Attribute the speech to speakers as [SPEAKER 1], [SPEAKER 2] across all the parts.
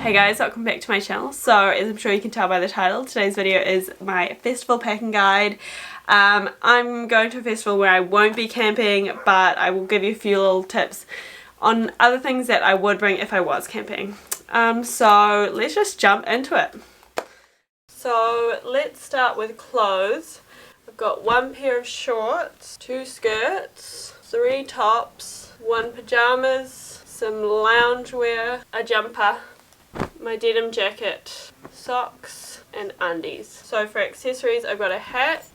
[SPEAKER 1] Hey guys, welcome back to my channel. So as I'm sure you can tell by the title, today's video is my festival packing guide. I'm going to a festival where I won't be camping, but I will give you a few little tips on other things that I would bring if I was camping. So let's just jump into it. So let's start with clothes. I've got one pair of shorts, 2 skirts, 3 tops, 1 pajamas, some loungewear, a jumper, my denim jacket, socks and undies. So for accessories I've got a hat,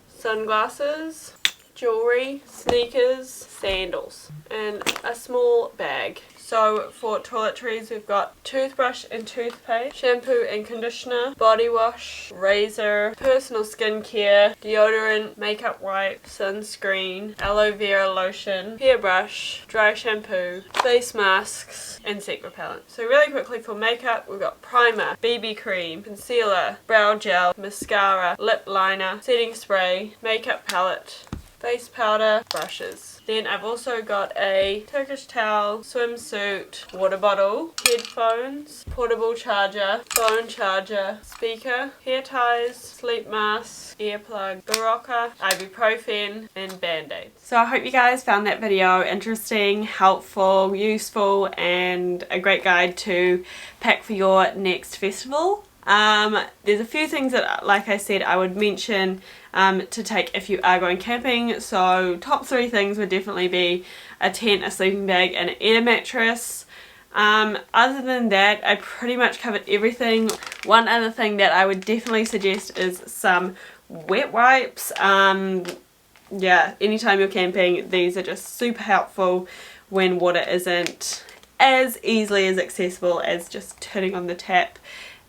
[SPEAKER 1] sunglasses, jewellery, sneakers, sandals and a small bag. So for toiletries we've got toothbrush and toothpaste, shampoo and conditioner, body wash, razor, personal skincare, deodorant, makeup wipe, sunscreen, aloe vera lotion, hairbrush, dry shampoo, face masks and insect repellent. So really quickly for makeup we've got primer, BB cream, concealer, brow gel, mascara, lip liner, setting spray, makeup palette, face powder, brushes. Then I've also got a Turkish towel, swimsuit, water bottle, headphones, portable charger, phone charger, speaker, hair ties, sleep mask, earplug, Berocca, ibuprofen and band-aids. So I hope you guys found that video interesting, helpful, useful and a great guide to pack for your next festival. There's a few things that, like I said, I would mention to take if you are going camping. So top 3 things would definitely be a tent, a sleeping bag and an air mattress. Other than that, I pretty much covered everything. One other thing that I would definitely suggest is some wet wipes. Yeah, anytime you're camping, these are just super helpful when water isn't as easily as accessible as just turning on the tap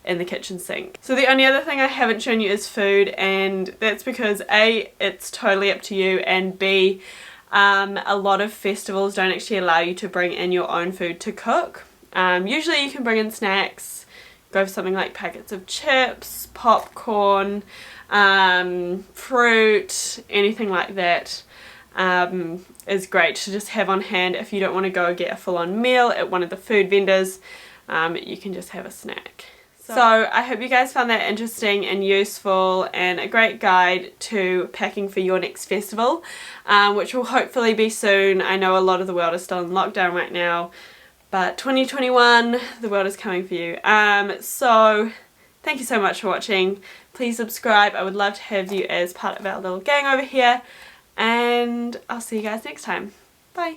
[SPEAKER 1] in the kitchen sink. So the only other thing I haven't shown you is food, and that's because A, it's totally up to you, and B, a lot of festivals don't actually allow you to bring in your own food to cook. Usually you can bring in snacks, go for something like packets of chips, popcorn, fruit, anything like that. Is great to just have on hand if you don't want to go get a full-on meal at one of the food vendors. You can just have a snack. So I hope you guys found that interesting and useful and a great guide to packing for your next festival, which will hopefully be soon. I know a lot of the world is still in lockdown right now, but 2021, the world is coming for you. So thank you so much for watching. Please subscribe. I would love to have you as part of our little gang over here, and I'll see you guys next time. Bye.